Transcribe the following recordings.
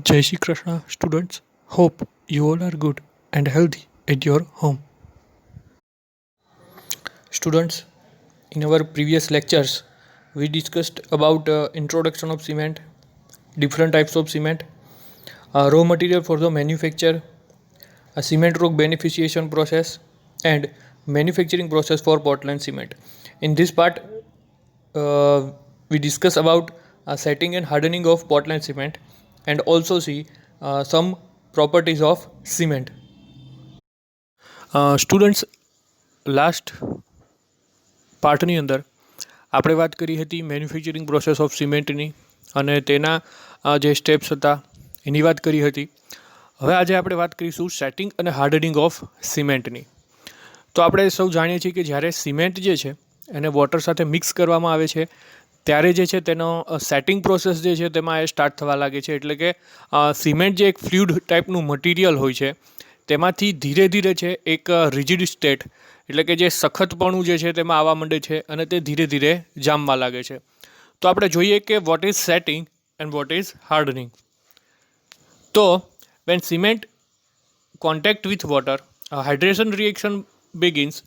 Jai Shri Krishna, students. Hope you all are good and healthy at your home. Students, in our previous lectures, we discussed about introduction of cement, different types of cement, raw material for the manufacture, a cement rock beneficiation process, and manufacturing process for Portland cement. In this part, we discuss about setting and hardening of Portland cement, and also see some properties of cement. Students, last પાર્ટની અંદર આપણે વાત કરી હતી manufacturing process of સિમેન્ટની અને તેના જે steps હતા એની વાત કરી હતી. હવે આજે આપણે વાત કરીશું સેટિંગ અને હાર્ડનિંગ ઓફ સિમેન્ટની. તો આપણે સૌ જાણીએ છીએ કે જ્યારે સિમેન્ટ જે છે એને વોટર સાથે મિક્સ કરવામાં આવે છે ત્યારે જે છે તેનો સેટિંગ પ્રોસેસ જે છે તેમાં એ સ્ટાર્ટ થવા લાગે છે. એટલે કે સિમેન્ટ જે એક ફ્લુઇડ ટાઈપનું મટીરિયલ હોય છે તેમાંથી ધીરે ધીરે છે એક રિજિડ સ્ટેટ એટલે કે જે સખતપણું જે છે તેમાં આવવા માંડે છે અને તે ધીરે ધીરે જામવા લાગે છે. તો આપણે જોઈએ કે what is setting and what is hardening. તો when cement contact with water, hydration reaction begins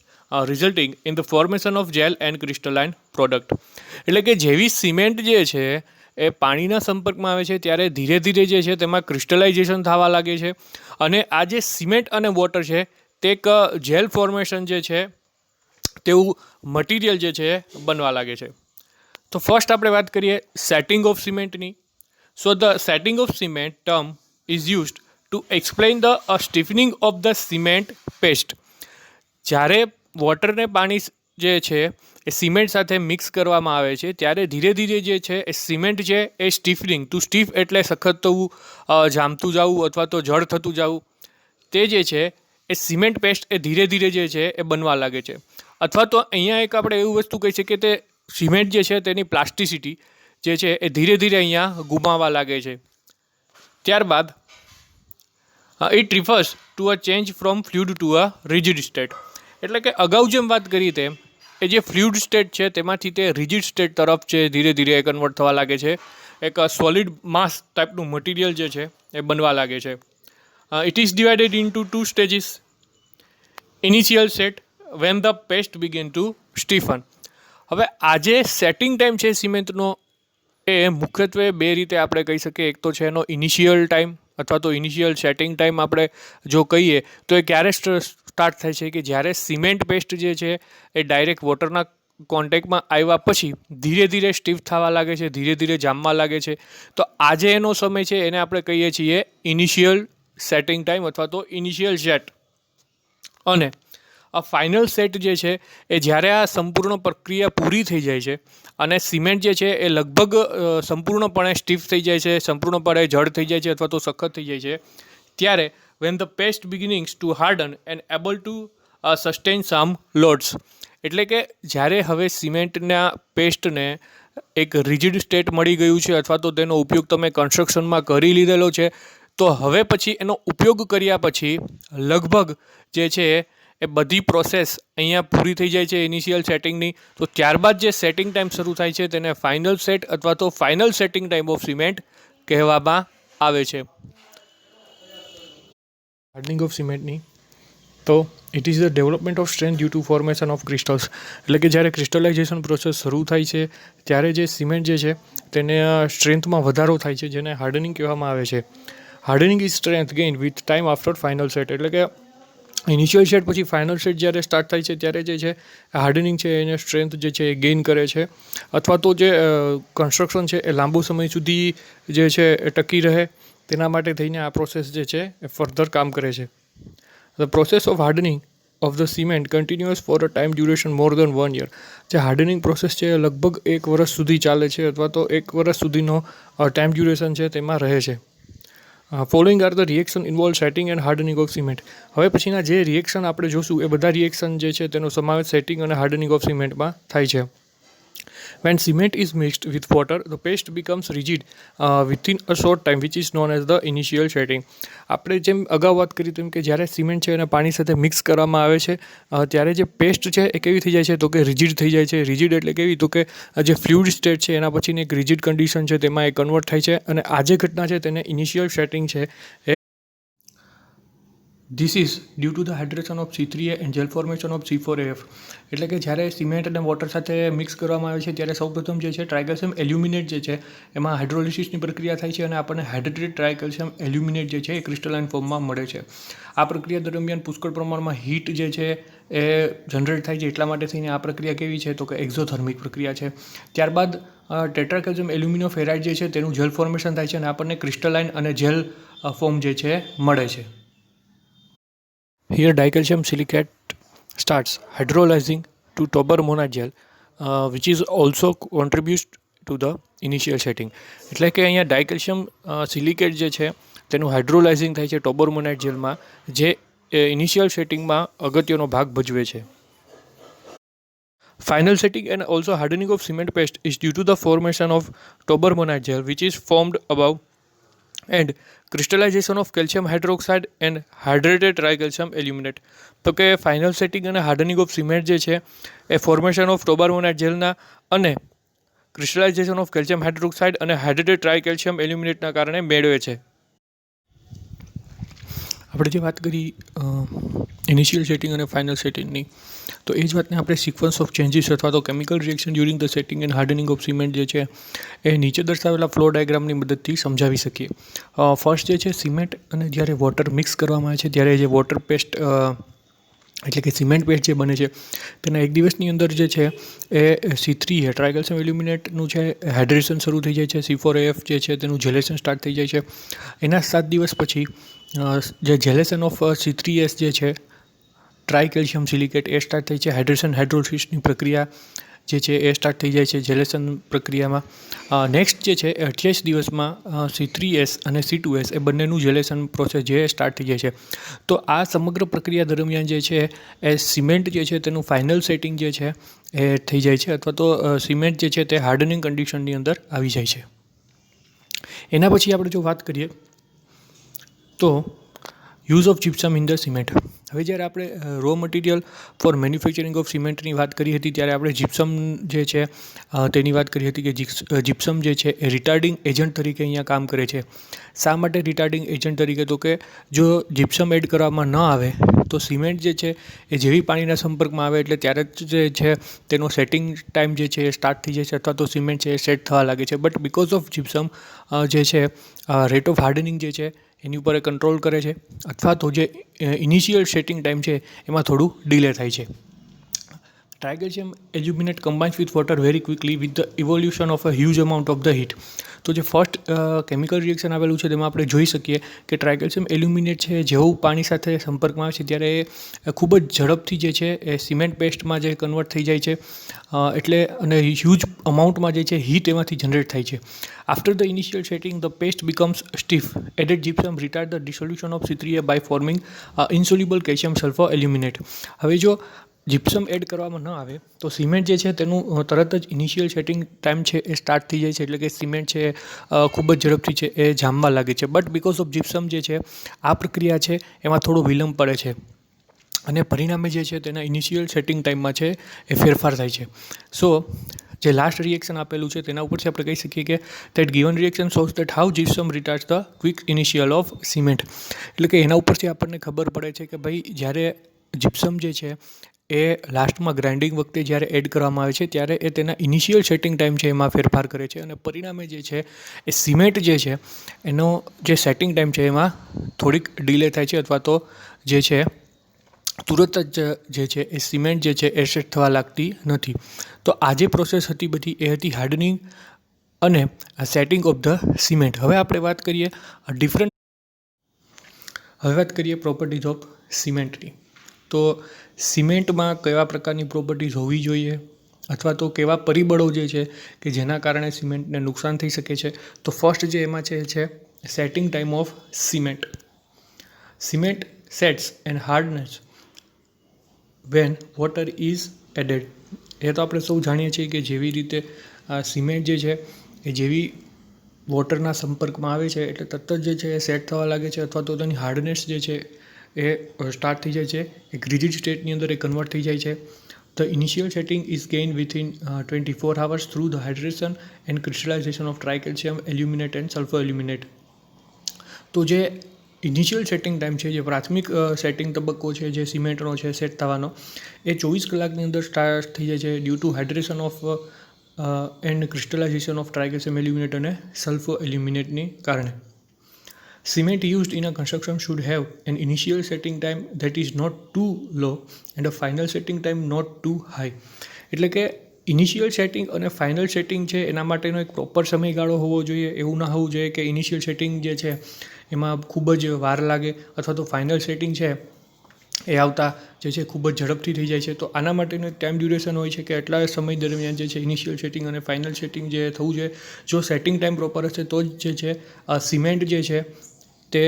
resulting in the formation of gel and crystalline product. એટલે કે જેવી સિમેન્ટ જે છે એ પાણીના સંપર્કમાં આવે છે ત્યારે ધીરે ધીરે જે છે તેમાં ક્રિસ્ટલાઇઝેશન થવા લાગે છે અને આ જે સિમેન્ટ અને વોટર છે તે એક જેલ ફોર્મેશન જે છે તેવું મટીરિયલ જે છે બનવા લાગે છે. તો ફર્સ્ટ આપણે વાત કરીએ સેટિંગ ઓફ સિમેન્ટની. So the setting of cement term is used to explain the stiffening of the cement paste. જ્યારે વોટરને પાણી જે છે એ સિમેન્ટ સાથે મિક્સ કરવામાં આવે છે ત્યારે ધીરે ધીરે જે છે એ સિમેન્ટ છે એ સ્ટીફનિંગ, ટુ સ્ટીફ એટલે સખત થવું, જામતું જવું અથવા તો જળ થતું જવું, તે જે છે એ સિમેન્ટ પેસ્ટ એ ધીરે ધીરે જે છે એ બનવા લાગે છે. અથવા તો અહીંયા એક આપણે એવું વસ્તુ કહી શકીએ કે તે સિમેન્ટ જે છે તેની પ્લાસ્ટિસિટી જે છે એ ધીરે ધીરે અહીંયા ગુમાવવા લાગે છે. ત્યારબાદ it refers to a change from fluid to a rigid state. એટલે કે અગાઉ જેમ વાત કરી તેમ એ જે ફ્લુઇડ સ્ટેટ છે તેમાંથી તે રિજિડ સ્ટેટ તરફ છે ધીરે ધીરે કન્વર્ટ થવા લાગે છે. એક સોલિડ માસ ટાઈપનું મટીરિયલ જે છે એ બનવા લાગે છે. It is divided into two stages. Initial set when the paste begin to stiffen. હવે આ જે સેટિંગ ટાઈમ છે સિમેન્ટનો એ મુખ્યત્વે બે રીતે આપણે કહી શકીએ. એક તો છે એનો ઇનિશિયલ ટાઈમ અથવા તો ઇનિશિયલ સેટિંગ ટાઈમ આપણે જો કહીએ તો એ ક્યારે સ્ટાર્ટ થાય છે કે જ્યારે સિમેન્ટ પેસ્ટ જે છે એ ડાયરેક્ટ વોટરના કોન્ટેક્ટમાં આવ્યા પછી ધીરે ધીરે સ્ટીફ થવા લાગે છે, ધીરે ધીરે જામવા લાગે છે. તો આજે એનો સમય છે એને આપણે કહીએ છીએ ઇનિશિયલ સેટિંગ ટાઈમ અથવા તો ઇનિશિયલ સેટ. અને આ ફાઇનલ સેટ જે છે એ જ્યારે આ સંપૂર્ણ પ્રક્રિયા પૂરી થઈ જાય છે અને સિમેન્ટ જે છે એ લગભગ સંપૂર્ણપણે સ્ટીફ થઈ જાય છે, સંપૂર્ણપણે જળ થઈ જાય છે અથવા તો સખત થઈ જાય છે, ત્યારે when the paste beginnings to harden and able to sustain some loads. એટલે કે જ્યારે હવે સિમેન્ટના પેસ્ટને એક રિજિડ સ્ટેટ મળી ગયું છે અથવા તો તેનો ઉપયોગ તમે કન્સ્ટ્રક્શનમાં કરી લીધેલો છે, તો હવે પછી એનો ઉપયોગ કર્યા પછી લગભગ જે છે એ બધી પ્રોસેસ અહીંયા પૂરી થઈ જાય છે ઇનિશિયલ સેટિંગની. તો ત્યારબાદ જે સેટિંગ ટાઈમ શરૂ થાય છે તેને ફાઇનલ સેટ અથવા તો final setting time of cement કહેવામાં આવે છે. હાર્ડનિંગ ઓફ સિમેન્ટની તો it is the development of strength due to formation of crystals. એટલે કે જ્યારે ક્રિસ્ટલાઇઝેશન પ્રોસેસ શરૂ થાય છે ત્યારે જે સિમેન્ટ જે છે તેને સ્ટ્રેન્થમાં વધારો થાય છે જેને હાર્ડનિંગ કહેવામાં આવે છે. Hardening is strength gain with time after final set. એટલે કે ઇનિશિયલ સેટ પછી ફાઇનલ સેટ જ્યારે સ્ટાર્ટ થાય છે ત્યારે જે છે હાર્ડનિંગ છે એને સ્ટ્રેન્થ જે છે એ ગેઇન કરે છે અથવા તો જે કન્સ્ટ્રક્શન છે એ લાંબો સમય સુધી જે છે એ ટકી રહે તેના માટે થઈને આ પ્રોસેસ જે છે એ ફર્ધર કામ કરે છે. The process of hardening of the cement continuous for a time duration more than 1 year. જે હાર્ડનિંગ પ્રોસેસ છે એ લગભગ 1 વર્ષ સુધી ચાલે છે અથવા તો 1 વર્ષ સુધીનો ટાઈમ ડ્યુરેશન છે તેમાં રહે છે. Following are the reaction involve setting and hardening of cement. હવે પછીના જે રિએક્શન આપણે જોશું એ બધા રિએક્શન જે છે તેનો સમાવેશ સેટિંગ અને હાર્ડનિંગ ઓફ સિમેન્ટમાં થાય છે. When cement is mixed with water, the paste becomes rigid within a short time, which is known as the initial setting. આપણે જેમ અગાઉ વાત કરી તેમ કે જ્યારે સિમેન્ટ છે એને પાણી સાથે મિક્સ કરવામાં આવે છે ત્યારે જે પેસ્ટ છે એ કેવી થઈ જાય છે તો કે રિજિડ થઈ જાય છે. રિજિડ એટલે કેવી તો કે જે ફ્લુઇડ સ્ટેટ છે એના પછીની એક રિજિડ કન્ડિશન છે તેમાં એ કન્વર્ટ થાય છે અને આ જે ઘટના છે તેને ઇનિશિયલ સેટિંગ છે એ this is due to the hydration of C3A and gel formation of C4AF. એટલે કે જ્યારે સિમેન્ટ અને વોટર સાથે મિક્સ કરવામાં આવે છે ત્યારે સૌપ્રથમ જે છે ટ્રાયકેલ્શિયમ એલ્યુમિનેટ જે છે એમાં હાઇડ્રોલિસિસની પ્રક્રિયા થાય છે અને આપણને હાઇડ્રેટેડ ટ્રાયકેલ્શિયમ એલ્યુમિનેટ જે છે એ ક્રિસ્ટલાઇન ફોર્મમાં મળે છે. આ પ્રક્રિયા દરમિયાન પુષ્કળ પ્રમાણમાં હીટ જે છે એ જનરેટ થાય છે. એટલા માટે થઈને આ પ્રક્રિયા કેવી છે તો કે એક્ઝોથર્મિક પ્રક્રિયા છે. ત્યારબાદ ટેટ્રાકેલ્શિયમ એલ્યુમિનો ફેરાઇડ જે છે તેનું જેલ ફોર્મેશન થાય છે અને આપણને ક્રિસ્ટલાઇન અને જેલ ફોર્મ જે છે મળે છે. Here dicalcium silicate starts hydrolyzing to tauber monad gel, which is also contributes to the initial setting. એટલે કે અહીંયા ડાયકેલ્શિયમ સિલિકેટ જે છે તેનું હાઇડ્રોલાઇઝિંગ થાય છે ટોબર મોનાડ જેલમાં, જે ઇનિશિયલ સેટિંગમાં અગત્યનો ભાગ ભજવે છે. Final setting and also hardening of cement paste is due to the formation of tauber monad gel, which is formed above and crystallization of calcium hydroxide and hydrated tricalcium aluminate. તો કે final setting અને hardening of cement જે છે એ formation of ટોબાર્મોનાઇટ જેલના અને ક્રિસ્ટલાઇઝેશન of calcium hydroxide અને hydrated ટ્રાયકેલ્શિયમ એલ્યુમિનેટના કારણે મેળવે છે. આપણે જે વાત કરી ઇનિશિયલ સેટિંગ અને ફાઇનલ સેટિંગની, તો એ જ વાતને આપણે સિક્વન્સ ઓફ ચેન્જીસ અથવા તો chemical reaction during the setting and hardening of cement જે છે એ નીચે દર્શાવેલા ફ્લો ડાયાગ્રામની મદદથી સમજાવી શકીએ. ફર્સ્ટ જે છે સિમેન્ટ અને જ્યારે વોટર મિક્સ કરવામાં આવે છે ત્યારે જે વોટર પેસ્ટ એટલે કે સિમેન્ટ પેસ્ટ જે બને છે તેના એક દિવસની અંદર જે છે એ C3A ટ્રાયકેલ્શિયમ એલ્યુમિનેટનું છે હાઇડ્રેશન શરૂ થઈ જાય છે. C4AF જે છે તેનું જેલેશન સ્ટાર્ટ થઈ જાય છે. એના 7 દિવસ પછી જે જેલેશન ઓફ C3S જે છે ટ્રાયકેલ્શિયમ સિલિકેટ એ સ્ટાર્ટ થઈ છે. હાઇડ્રેશન હાઇડ્રોલિસિસની પ્રક્રિયા જે છે એ સ્ટાર્ટ થઈ જાય છે જેલેશન પ્રક્રિયામાં. નેક્સ્ટ જે છે 28 દિવસમાં C3S અને C2S એ બંનેનું જેલેશન પ્રોસેસ જે સ્ટાર્ટ થઈ જાય છે. તો આ સમગ્ર પ્રક્રિયા દરમિયાન જે છે એ સિમેન્ટ જે છે તેનું ફાઇનલ સેટિંગ જે છે એ થઈ જાય છે અથવા તો સિમેન્ટ જે છે તે હાર્ડનિંગ કન્ડિશનની અંદર આવી જાય છે. એના પછી આપણે જો વાત કરીએ તો use of gypsum in the cement. હવે જ્યારે આપણે raw material for manufacturing of સિમેન્ટની વાત કરી હતી ત્યારે આપણે જીપ્સમ જે છે તેની વાત કરી હતી કે જીપ્સમ જે છે એ રિટાર્ડિંગ એજન્ટ તરીકે અહીંયા કામ કરે છે. શા માટે રિટાર્ડિંગ એજન્ટ તરીકે? તો કે જો જીપ્સમ એડ કરવામાં ન આવે તો સિમેન્ટ જે છે એ જેવી પાણીના સંપર્કમાં આવે એટલે ત્યારે જ જે છે તેનો સેટિંગ ટાઈમ જે છે એ સ્ટાર્ટ થઈ જાય છે અથવા તો સિમેન્ટ છે એ સેટ થવા લાગે છે. બટ બિકોઝ ઓફ જીપ્સમ જે છે રેટ ઓફ હાર્ડનિંગ જે છે એની ઉપર એ કંટ્રોલ કરે છે અથવા તો જે ઇનિશિયલ સેટિંગ ટાઈમ છે એમાં થોડું ડિલે થાય છે. Tricalcium aluminate combines with water very quickly with the evolution of a huge amount of the heat. તો જે ફર્સ્ટ કેમિકલ રિએક્શન આવેલું છે તેમાં આપણે જોઈ શકીએ કે ટ્રાયકેલ્શિયમ એલ્યુમિનેટ છે જેવું પાણી સાથે સંપર્કમાં આવે છે ત્યારે એ ખૂબ જ ઝડપથી જે છે એ સિમેન્ટ પેસ્ટમાં જે કન્વર્ટ થઈ જાય છે એટલે અને હ્યુજ અમાઉન્ટમાં જે છે હીટ એમાંથી જનરેટ થાય છે. After the initial setting the paste becomes stiff. Added gypsum retard the dissolution of C3A by forming insoluble calcium sulphur aluminate. હવે જો જીપ્સમ એડ કરવામાં ન આવે તો સિમેન્ટ જે છે તેનું તરત જ ઇનિશિયલ સેટિંગ ટાઈમ છે એ સ્ટાર્ટ થઈ જાય છે એટલે કે સિમેન્ટ છે ખૂબ જ ઝડપથી છે એ જામવા લાગે છે. બટ બિકોઝ ઓફ જીપ્સમ જે છે આ પ્રક્રિયા છે એમાં થોડો વિલંબ પડે છે અને પરિણામે જે છે તેના ઇનિશિયલ સેટિંગ ટાઈમમાં છે એ ફેરફાર થાય છે. સો જે લાસ્ટ રિએક્શન આપેલું છે તેના ઉપરથી આપણે કહી શકીએ કે that given reaction shows that how gypsum retards the quick initial of cement. એટલે કે એના ઉપરથી આપણને ખબર પડે છે કે ભાઈ જ્યારે જીપ્સમ જે છે એ લાસ્ટમાં ગ્રાઇન્ડિંગ વખતે જ્યારે એડ કરવામાં આવે છે ત્યારે એ તેના ઇનિશિયલ સેટિંગ ટાઈમ છે એમાં ફેરફાર કરે છે અને પરિણામે જે છે એ સિમેન્ટ જે છે એનો જે સેટિંગ ટાઈમ છે એમાં થોડીક ડિલે થાય છે અથવા તો જે છે તુરત જ જે છે એ સિમેન્ટ જે છે એ સેટ થવા લાગતી નથી. તો આ જે પ્રોસેસ હતી બધી એ હતી હાર્ડનિંગ અને સેટિંગ ઓફ ધ સિમેન્ટ. હવે આપણે વાત કરીએ પ્રોપર્ટીઝ ઓફ સિમેન્ટની. તો સિમેન્ટમાં કેવા પ્રકારની પ્રોપર્ટીઝ હોવી જોઈએ અથવા તો કેવા પરિબળો જે છે કે જેના કારણે સિમેન્ટને નુકસાન થઈ શકે છે. તો ફર્સ્ટ જે એમાં છે setting time of cement. Cement sets and hardness when water is added. એ તો આપણે સૌ જાણીએ છીએ કે જેવી રીતે સિમેન્ટ જે છે એ જેવી વોટરના સંપર્કમાં આવે છે એટલે તરત જ જે છે એ સેટ થવા લાગે છે અથવા તો તેની હાર્ડનેસ જે છે એ સ્ટાર્ટ થઈ જાય છે, એક રિજિડ સ્ટેટની અંદર એ કન્વર્ટ થઈ જાય છે. The initial setting is gained within 24 hours through the hydration and crystallization of tricalcium aluminate and sulfur aluminate. તો જે ઇનિશિયલ સેટિંગ ટાઈમ છે, જે પ્રાથમિક સેટિંગ તબક્કો છે જે સિમેન્ટનો છે સેટ થવાનો, એ 24 કલાકની અંદર સ્ટાર્ટ થઈ જાય છે due to hydration of and crystallization of tricalcium aluminate અને સલ્ફર એલ્યુમિનેટની કારણે. Cement used in a construction should have an initial setting time that is not too low and a final setting time not too high. એટલે કે initial setting અને final setting છે એના માટેનો એક પ્રોપર સમયગાળો હોવો જોઈએ. એવું ના હોવું જોઈએ કે ઇનિશિયલ સેટિંગ જે છે એમાં ખૂબ જ વાર લાગે અથવા તો ફાઇનલ સેટિંગ છે એ આવતા જે છે ખૂબ જ ઝડપથી થઈ જાય છે. તો આના માટેનું એક ટાઈમ ડ્યુરેશન હોય છે કે એટલા સમય દરમિયાન જે છે ઇનિશિયલ સેટિંગ અને ફાઇનલ સેટિંગ જે થવું જોઈએ. જો સેટિંગ ટાઈમ પ્રોપર હશે તો જ જે છે સિમેન્ટ જે છે તે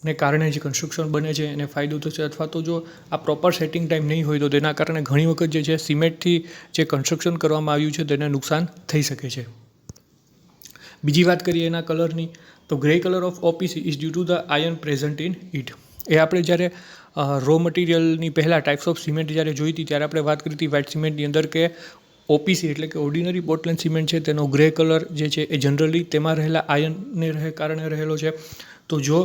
ને કારણે જે કન્સ્ટ્રક્શન બને છે એને ફાયદો થશે. અથવા તો જો આ પ્રોપર સેટિંગ ટાઈમ નહીં હોય તો તેના કારણે ઘણી વખત જે છે સિમેન્ટથી જે કન્સ્ટ્રક્શન કરવામાં આવ્યું છે તેને નુકસાન થઈ શકે છે. બીજી વાત કરીએ એના કલરની, તો grey colour of OPC is due to the iron present in it. એ આપણે જ્યારે રો મટીરિયલની પહેલાં ટાઈપ્સ ઓફ સિમેન્ટ જ્યારે જોઈ હતી ત્યારે આપણે વાત કરી હતી વ્હાઇટ સિમેન્ટની અંદર કે ઓપીસી એટલે કે ઓર્ડિનરી પોર્ટલેન્ડ સિમેન્ટ છે તેનો ગ્રે કલર જે છે એ જનરલી તેમાં રહેલા આયર્નને કારણે રહેલો છે. તો જો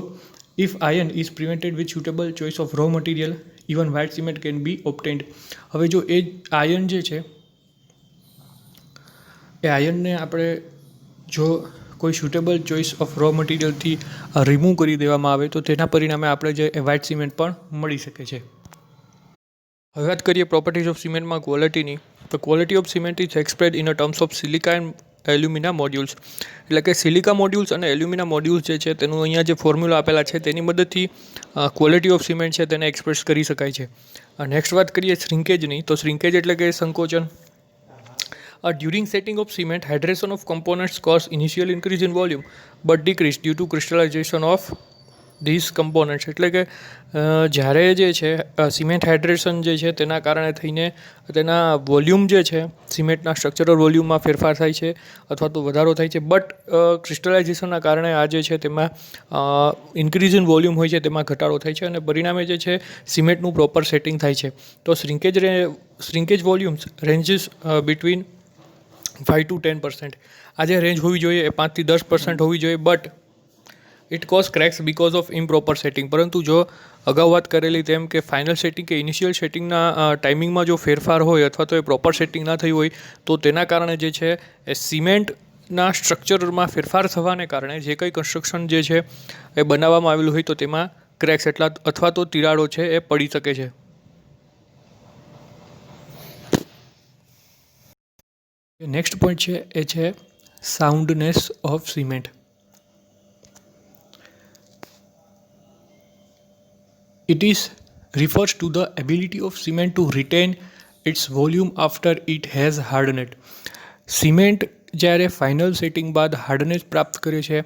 if iron is prevented with suitable choice of raw material even white cement can be obtained. હવે જો એ આયર્ન જે છે એ આયર્નને આપણે જો કોઈ સુટેબલ ચોઇસ ઓફ રો મટીરિયલથી રિમૂવ કરી દેવામાં આવે તો તેના પરિણામે આપણે જે વ્હાઇટ સિમેન્ટ પણ મળી શકે છે. હવે વાત કરીએ પ્રોપર્ટીઝ ઓફ સિમેન્ટમાં ક્વોલિટીની, તો quality of cement is expressed in a terms of silica and alumina modules. એટલે કે સિલિકા મોડ્યુલ્સ અને એલ્યુમિના મોડ્યુલ્સ જે છે તેનું અહીંયા જે ફોર્મ્યુલા આપેલા છે તેની મદદથી ક્વોલિટી ઓફ સિમેન્ટ છે તેને એક્સપ્રેસ કરી શકાય છે. નેક્સ્ટ વાત કરીએ શ્રિંકેજની, તો શ્રિંકેજ એટલે કે સંકોચન. During setting of cement, hydration of components cause initial increase in volume but decrease due to crystallization of these components. એટલે કે જ્યારે જે છે સિમેન્ટ હાઇડ્રેશન જે છે તેના કારણે થઈને તેના વોલ્યુમ જે છે સિમેન્ટના સ્ટ્રક્ચરલ વોલ્યુમમાં ફેરફાર થાય છે અથવા તો વધારો થાય છે, બટ ક્રિસ્ટલાઇઝેશનના કારણે આ જે છે તેમાં ઇન્ક્રીઝ ઇન વોલ્યુમ હોય છે તેમાં ઘટાડો થાય છે અને પરિણામે જે છે સિમેન્ટનું પ્રોપર સેટિંગ થાય છે. તો શ્રિંકેજ વોલ્યુમ્સ રેન્જીસ બિટવીન 5 to 10%. આ જે રેન્જ હોવી જોઈએ એ 5 થી 10% હોવી જોઈએ, but it cause cracks because of improper setting. પરંતુ જો અગાઉ વાત કરેલી તેમ કે ફાઇનલ સેટિંગ કે ઇનિશિયલ સેટિંગના ટાઈમિંગમાં જો ફેરફાર હોય અથવા તો એ પ્રોપર સેટિંગ ના થઈ હોય તો તેના કારણે જે છે એ સિમેન્ટના સ્ટ્રક્ચરમાં ફેરફાર થવાને કારણે જે કંઈ કન્સ્ટ્રક્શન જે છે એ બનાવવામાં આવેલું હોય તો તેમાં ક્રેક્સ અથવા તો તિરાડો છે એ પડી શકે છે. નેક્સ્ટ પોઈન્ટ છે એ છે soundness of cement. It is refers to the ability of cement to retain its volume after it has hardened. Cement જ્યારે ફાઇનલ સેટિંગ બાદ હાર્ડનેસ પ્રાપ્ત કરે છે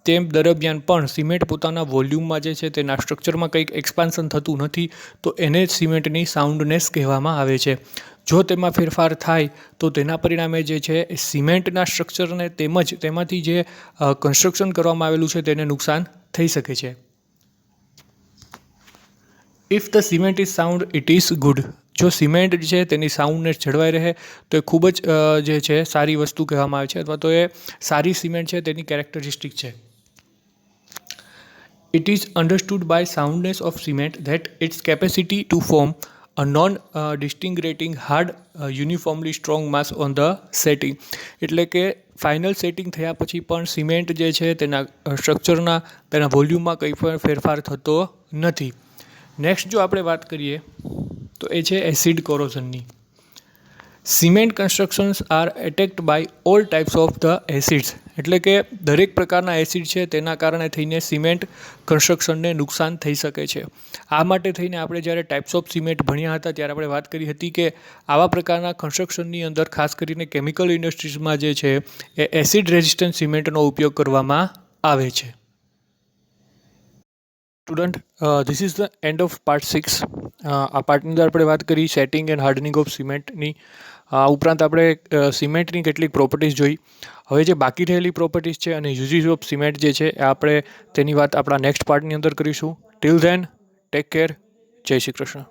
તેમ દરમિયાન પણ સિમેન્ટ પોતાના વોલ્યુમમાં જે છે તેના સ્ટ્રક્ચરમાં કંઈક એક્સપાન્શન થતું નથી, તો એને જ સિમેન્ટની સાઉન્ડનેસ કહેવામાં આવે છે. જો તેમાં ફેરફાર થાય તો તેના પરિણામે જે છે સિમેન્ટના સ્ટ્રક્ચરને તેમજ તેમાંથી જે કન્સ્ટ્રક્શન કરવામાં આવેલું છે તેને નુકસાન થઈ શકે છે. If the cement is sound it is good. જો સિમેન્ટ છે તેની સાઉન્ડનેસ જળવાઈ રહે તો એ ખૂબ જ જે છે સારી વસ્તુ કહેવામાં આવે છે અથવા તો એ સારી સિમેન્ટ છે તેની કેરેક્ટરિસ્ટિક છે. It is understood by soundness of cement that its capacity to form a non-disintegrating hard uniformly strong mass on the setting. એટલે કે ફાઇનલ સેટિંગ થયા પછી પણ સિમેન્ટ જે છે તેના સ્ટ્રક્ચરના તેના વોલ્યુમમાં કંઈ પણ ફેરફાર થતો નથી. નેક્સ્ટ જો આપણે વાત કરીએ તો એ છે એસિડ કોરોઝનની. Cement constructions are attacked by all types of the acids. એટલે કે દરેક પ્રકારના એસિડ છે તેના કારણે થઈને સિમેન્ટ કન્સ્ટ્રક્શનને નુકસાન થઈ શકે છે. આ માટે થઈને આપણે જ્યારે ટાઈપ્સ ઓફ સિમેન્ટ ભણ્યા હતા ત્યારે આપણે વાત કરી હતી કે આવા પ્રકારના કન્સ્ટ્રક્શનની અંદર ખાસ કરીને કેમિકલ ઇન્ડસ્ટ્રીઝમાં જે છે એ એસિડ રેઝિસ્ટન્ટ સિમેન્ટનો ઉપયોગ કરવામાં આવે છે. Student, this is the end of part 6. આ પાર્ટની અંદર આપણે વાત કરી સેટિંગ એન્ડ હાર્ડનિંગ ઓફ સિમેન્ટની. આ ઉપરાંત આપણે સિમેન્ટની કેટલીક પ્રોપર્ટીઝ જોઈ. હવે જે બાકી રહેલી પ્રોપર્ટીઝ છે અને યુઝીસ ઓફ સિમેન્ટ જે છે એ આપણે તેની વાત આપણા નેક્સ્ટ પાર્ટની અંદર કરીશું. Till then take care. જય શ્રી કૃષ્ણ.